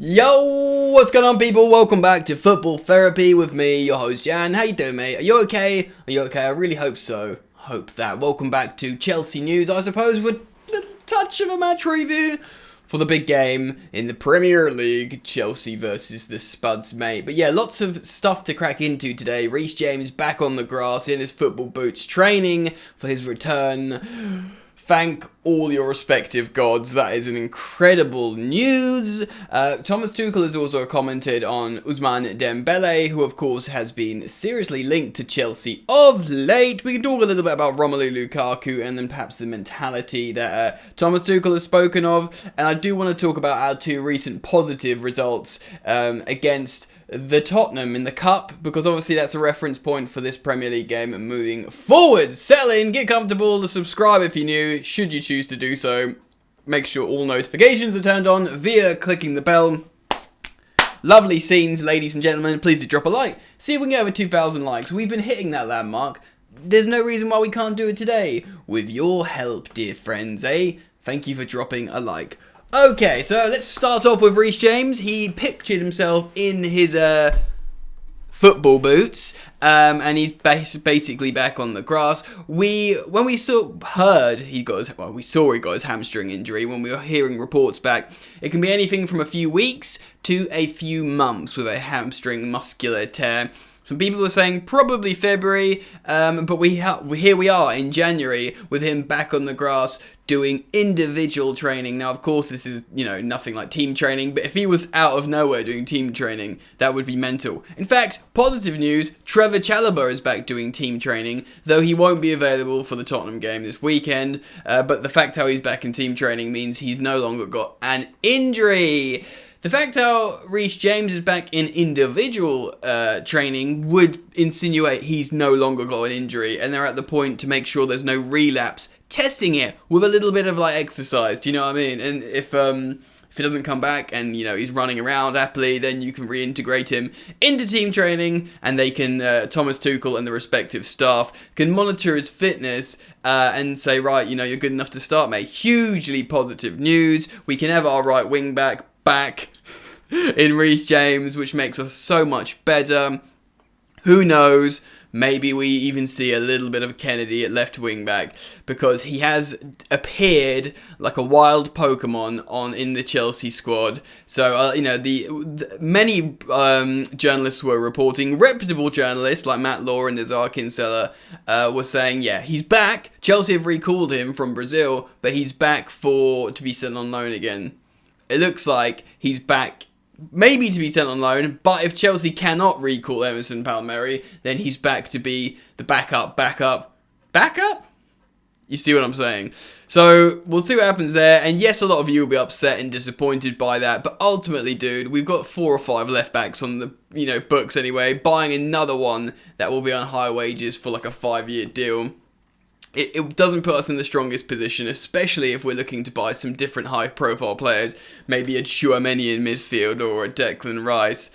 Yo, what's going on, people? Welcome back to Football Therapy with me, your host Jan. How you doing, mate? Are you okay? I really hope so. Hope that. Welcome back to Chelsea news, I suppose, with a touch of a match review for the big game in the Premier League, Chelsea versus the Spuds, mate. But yeah, lots of stuff to crack into today. Reece James back on the grass in his football boots, training for his return. Thank all your respective gods. That is an incredible news. Thomas Tuchel has also commented on Ousmane Dembele, who of course has been seriously linked to Chelsea of late. We can talk a little bit about Romelu Lukaku and then perhaps the mentality that Thomas Tuchel has spoken of. And I do want to talk about our two recent positive results against the Tottenham in the Cup, because obviously that's a reference point for this Premier League game and moving forward. Settle in, get comfortable, subscribe if you're new, should you choose to do so. Make sure all notifications are turned on via clicking the bell. Lovely scenes, ladies and gentlemen. Please do drop a like. See if we can get over 2,000 likes. We've been hitting that landmark. There's no reason why we can't do it today. With your help, dear friends, eh? Thank you for dropping a like. Okay, so let's start off with Reece James. He pictured himself in his football boots, and he's basically back on the grass. When we saw he got his hamstring injury. When we were hearing reports back, it can be anything from a few weeks to a few months with a hamstring muscular tear. Some people were saying probably February, but here we are in January with him back on the grass doing individual training. Now, of course, this is, nothing like team training, but if he was out of nowhere doing team training, that would be mental. In fact, positive news, Trevor Chalobah is back doing team training, though he won't be available for the Tottenham game this weekend, but the fact how he's back in team training means he's no longer got an injury. The fact how Reece James is back in individual training would insinuate he's no longer got an injury, and they're at the point to make sure there's no relapse, testing it with a little bit of exercise. Do you know what I mean? And if he doesn't come back and he's running around happily, then you can reintegrate him into team training, and they can Thomas Tuchel and the respective staff can monitor his fitness and say, right, you're good enough to start, mate. Hugely positive news. We can have our right wing back in Reece James, which makes us so much better. Who knows? Maybe we even see a little bit of Kennedy at left wing back, because he has appeared like a wild Pokemon in the Chelsea squad. So many journalists were reporting, reputable journalists like Matt Law and Azar Kinsella were saying, yeah, he's back. Chelsea have recalled him from Brazil, but he's back to be sent on loan again. It looks like he's back, maybe to be sent on loan, but if Chelsea cannot recall Emerson Palmieri, then he's back to be the backup? You see what I'm saying? So, we'll see what happens there, and yes, a lot of you will be upset and disappointed by that, but ultimately, dude, we've got 4 or 5 left-backs on the, books anyway. Buying another one that will be on high wages for like a 5-year deal, it doesn't put us in the strongest position, especially if we're looking to buy some different high-profile players, maybe a Tchouaméni in midfield or a Declan Rice,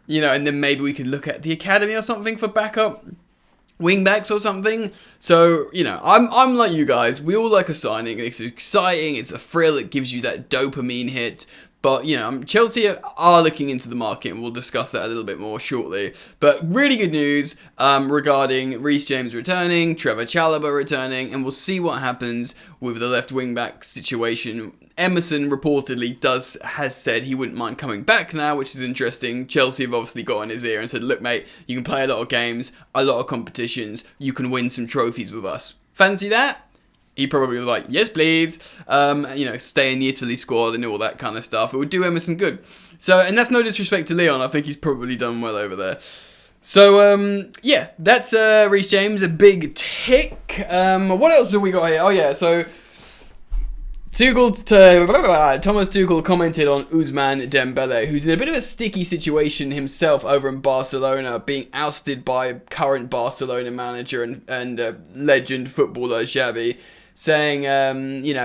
and then maybe we could look at the academy or something for backup wingbacks or something. So, I'm like you guys. We all like a signing. It's exciting. It's a thrill. It gives you that dopamine hit. But, Chelsea are looking into the market, and we'll discuss that a little bit more shortly. But really good news regarding Reece James returning, Trevor Chalobah returning, and we'll see what happens with the left wing-back situation. Emerson reportedly has said he wouldn't mind coming back now, which is interesting. Chelsea have obviously got in his ear and said, look, mate, you can play a lot of games, a lot of competitions, you can win some trophies with us. Fancy that? He probably was like, yes, please, stay in the Italy squad and all that kind of stuff. It would do Emerson good. So, and that's no disrespect to Leon. I think he's probably done well over there. So, that's Reece James, a big tick. What else have we got here? Oh, yeah, so Thomas Tuchel commented on Ousmane Dembele, who's in a bit of a sticky situation himself over in Barcelona, being ousted by current Barcelona manager and legend footballer Xavi, saying,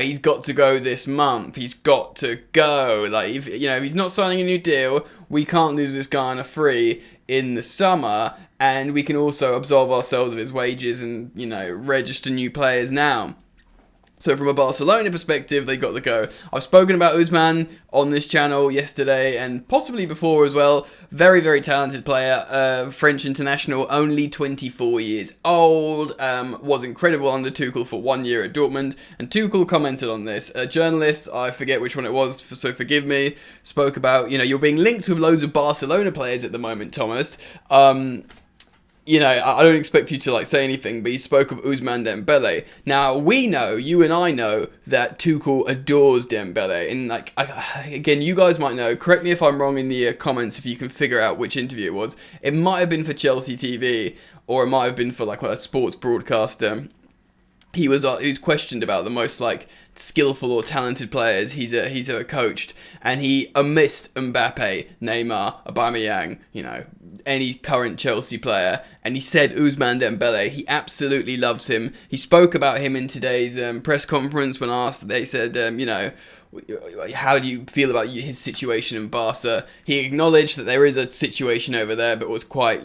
he's got to go this month. He's got to go. Like, if he's not signing a new deal, we can't lose this guy on a free in the summer, and we can also absolve ourselves of his wages and, register new players now. So from a Barcelona perspective, they got the go. I've spoken about Ousmane on this channel yesterday and possibly before as well. Very, very talented player. French international, only 24 years old. Was incredible under Tuchel for 1 year at Dortmund. And Tuchel commented on this. A journalist, I forget which one it was, so forgive me, spoke about, you're being linked with loads of Barcelona players at the moment, Thomas. I don't expect you to say anything, but he spoke of Ousmane Dembele. Now, we know, you and I know, that Tuchel adores Dembele. And again, you guys might know, correct me if I'm wrong in the comments if you can figure out which interview it was. It might have been for Chelsea TV, or it might have been for a sports broadcaster. He was questioned about the most skillful or talented players he's ever coached, and he omissed Mbappe, Neymar, Aubameyang, any current Chelsea player, and he said Ousmane Dembele. He absolutely loves him. He spoke about him in today's press conference when asked. They said, how do you feel about his situation in Barca? He acknowledged that there is a situation over there, but was quite,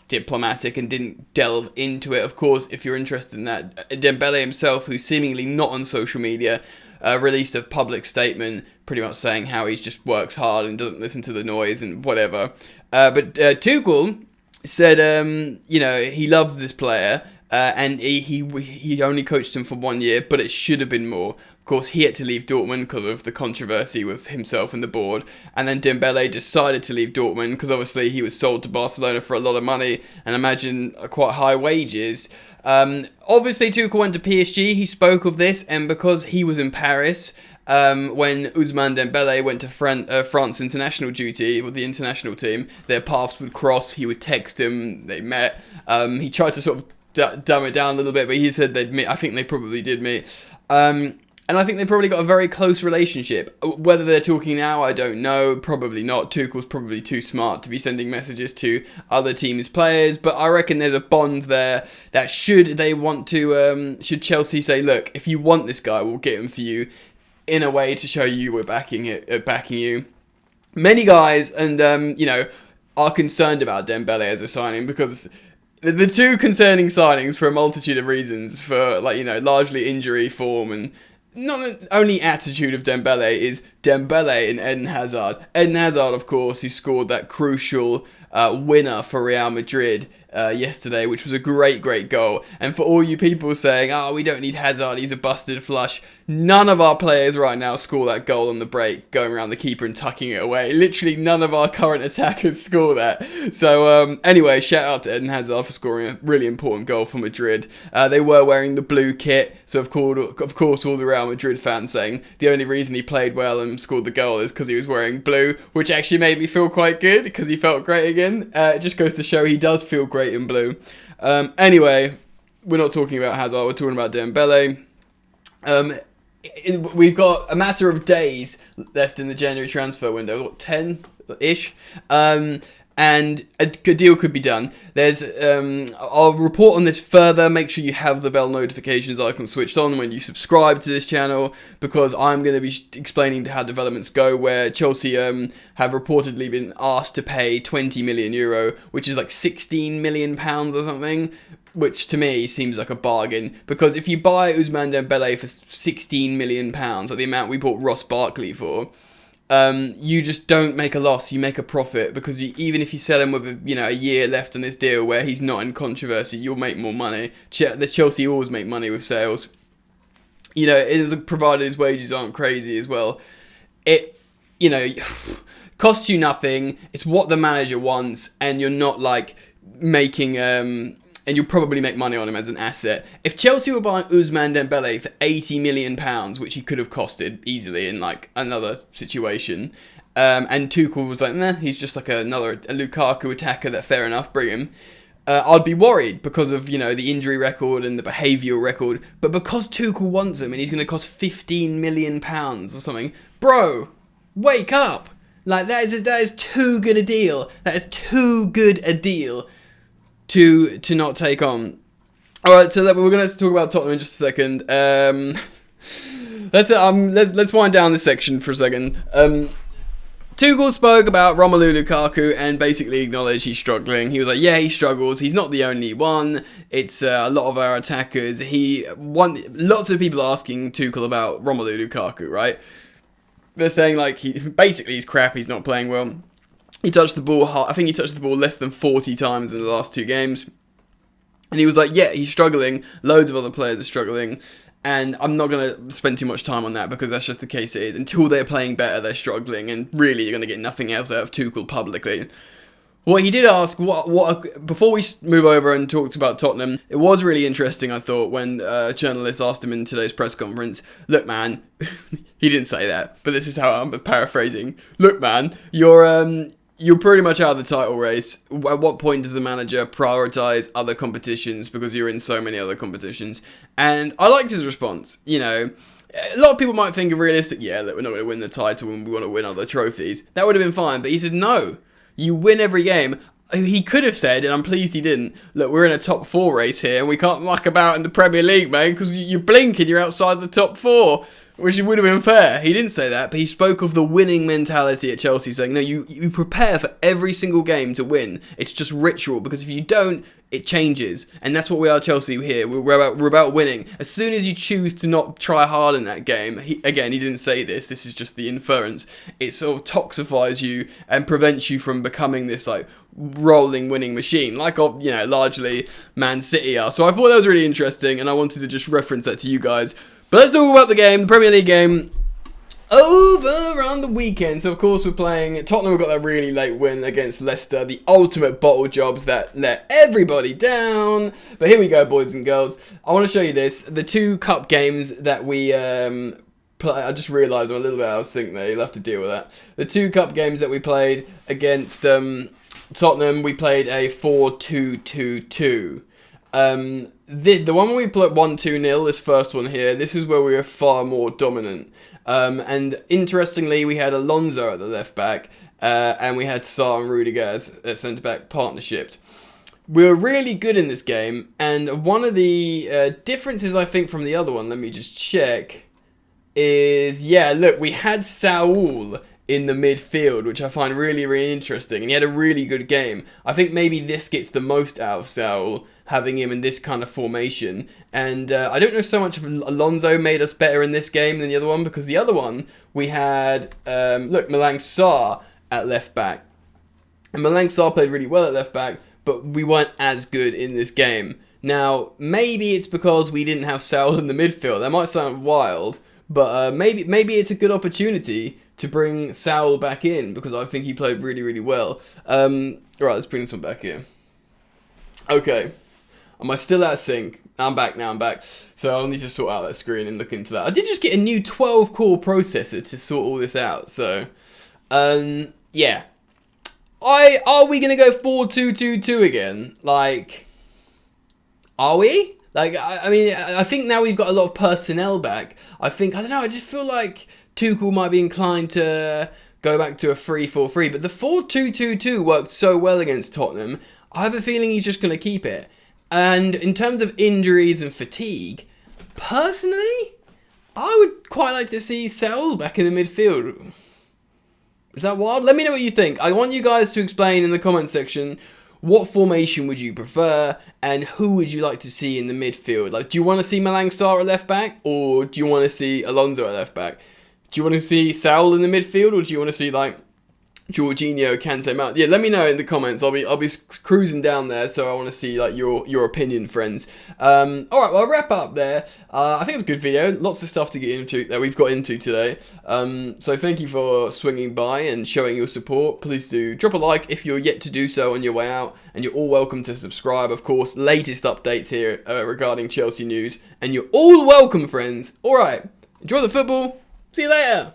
diplomatic and didn't delve into it. Of course, if you're interested in that, Dembele himself, who's seemingly not on social media, released a public statement pretty much saying how he just works hard and doesn't listen to the noise and whatever. But Tuchel said, he loves this player, and he only coached him for 1 year, but it should have been more. Of course, he had to leave Dortmund because of the controversy with himself and the board, and then Dembele decided to leave Dortmund because obviously he was sold to Barcelona for a lot of money and imagine quite high wages. Obviously, Tuchel went to PSG. He spoke of this, and because he was in Paris when Ousmane Dembele went to France international duty with the international team, their paths would cross. He would text him. They met. He tried to sort of dumb it down a little bit, but he said they'd meet. I think they probably did meet. And I think they probably got a very close relationship. Whether they're talking now, I don't know. Probably not. Tuchel's probably too smart to be sending messages to other teams' players. But I reckon there's a bond there that should Chelsea say, look, if you want this guy, we'll get him for you, in a way to show you we're backing you. Many guys are concerned about Dembele as a signing because the two concerning signings for a multitude of reasons, for largely injury, form, and not only attitude of Dembele, is Dembele and Eden Hazard. Eden Hazard, of course, who scored that crucial winner for Real Madrid yesterday, which was a great goal. And for all you people saying, we don't need Hazard, he's a busted flush, none of our players right now score that goal on the break, going around the keeper and tucking it away. Literally none of our current attackers score that. So anyway, shout out to Eden Hazard for scoring a really important goal for Madrid. They were wearing the blue kit, so of course all the Real Madrid fans saying the only reason he played well and scored the goal is because he was wearing blue, which actually made me feel quite good because he felt great again. It just goes to show he does feel great in blue. Anyway, we're not talking about Hazard, we're talking about Dembele. We've got a matter of days left in the January transfer window, 10-ish, and a good deal could be done. I'll report on this further. Make sure you have the bell notifications icon switched on when you subscribe to this channel, because I'm going to be explaining how developments go, where Chelsea have reportedly been asked to pay €20 million, which is like £16 million or something, which to me seems like a bargain, because if you buy Ousmane Dembele for £16 million, like the amount we bought Ross Barkley for, you just don't make a loss, you make a profit, because even if you sell him with a year left on this deal where he's not in controversy, you'll make more money. The Chelsea always make money with sales. It is provided his wages aren't crazy as well. It costs you nothing. It's what the manager wants, and you're not making and you'll probably make money on him as an asset. If Chelsea were buying Ousmane Dembele for £80 million, which he could have costed easily in another situation, and Tuchel was like, nah, he's just like a Lukaku attacker, that fair enough, bring him, I'd be worried because of, the injury record and the behavioural record. But because Tuchel wants him and he's going to cost £15 million or something, bro, wake up. That is too good a deal. That is too good a deal to not take on. Alright, so we're going to talk about Tottenham in just a second. Let's wind down this section for a second. Tuchel spoke about Romelu Lukaku and basically acknowledged he's struggling. He was like, yeah, he struggles. He's not the only one. It's a lot of our attackers. Lots of people asking Tuchel about Romelu Lukaku, right? They're saying like he's crap. He's not playing well. He touched the ball. I think he touched the ball less than 40 times in the last 2 games. And he was like, yeah, he's struggling. Loads of other players are struggling. And I'm not going to spend too much time on that because that's just the case it is. Until they're playing better, they're struggling. And really, you're going to get nothing else out of Tuchel publicly. What he did ask, before we move over and talked about Tottenham, it was really interesting, I thought, when a journalist asked him in today's press conference, look, man, he didn't say that, but this is how I'm paraphrasing. Look, man, you're pretty much out of the title race. At what point does the manager prioritise other competitions because you're in so many other competitions? And I liked his response. You know, a lot of people might think of realistic, yeah, that we're not going to win the title and we want to win other trophies. That would have been fine, but he said, no, you win every game. He could have said, and I'm pleased he didn't, look, we're in a top 4 race here and we can't muck about in the Premier League, mate, because you blink and you're outside the top 4. Which would have been fair. He didn't say that, but he spoke of the winning mentality at Chelsea, saying, no, you prepare for every single game to win. It's just ritual, because if you don't, it changes. And that's what we are at Chelsea here. We're about winning. As soon as you choose to not try hard in that game, he didn't say this is just the inference, it sort of toxifies you and prevents you from becoming this, like, rolling winning machine, like, largely Man City are. So I thought that was really interesting, and I wanted to just reference that to you guys. But let's talk about the game, the Premier League game, over on the weekend. So, of course, we're playing Tottenham. We've got that really late win against Leicester, the ultimate bottle jobs that let everybody down. But here we go, boys and girls. I want to show you this. The 2 cup games that we I just realised I'm a little bit out of sync there. You'll have to deal with that. The 2 cup games that we played against Tottenham, we played a 4-2-2-2. The one where we played 1-2-0, this first one here, this is where we were far more dominant. And interestingly, we had Alonso at the left back, and we had Sarr and Rudiger as centre back partnership. We were really good in this game, and one of the differences I think from the other one, let me just check, is, yeah, look, we had Saul in the midfield, which I find really, really interesting, and he had a really good game. I think maybe this gets the most out of Saul, having him in this kind of formation. And I don't know so much if Alonso made us better in this game than the other one, because the other one, we had, Malang Sarr at left back. And Malang Sarr played really well at left back, but we weren't as good in this game. Now, maybe it's because we didn't have Saul in the midfield. That might sound wild, but maybe it's a good opportunity to bring Saul back in, because I think he played really, really well. Right, let's bring this one back here. Okay. Am I still out of sync? I'm back now, I'm back. So I'll need to sort out that screen and look into that. I did just get a new 12-core processor to sort all this out, so... yeah. Are we going to go 4-2-2-2 again? Like... Are we? Like, I mean, I think now we've got a lot of personnel back. I don't know, I just feel like Tuchel might be inclined to go back to a 3-4-3. But the 4-2-2-2 worked so well against Tottenham, I have a feeling he's just going to keep it. And in terms of injuries and fatigue, personally, I would quite like to see Saul back in the midfield. Is that wild? Let me know what you think. I want you guys to explain in the comment section, what formation would you prefer and who would you like to see in the midfield? Like, do you want to see Malang Sarr at left back, or do you want to see Alonso at left back? Do you want to see Saul in the midfield, or do you want to see, like, Jorginho, Kante, Mount? Yeah, let me know in the comments. I'll be cruising down there, so I want to see, like, your opinion, friends. Alright, well, I'll wrap up there. I think it's a good video. Lots of stuff to get into that we've got into today. So thank you for swinging by and showing your support. Please do drop a like if you're yet to do so on your way out, and you're all welcome to subscribe. Of course, latest updates here regarding Chelsea news, and you're all welcome, friends. Alright, enjoy the football. See you later.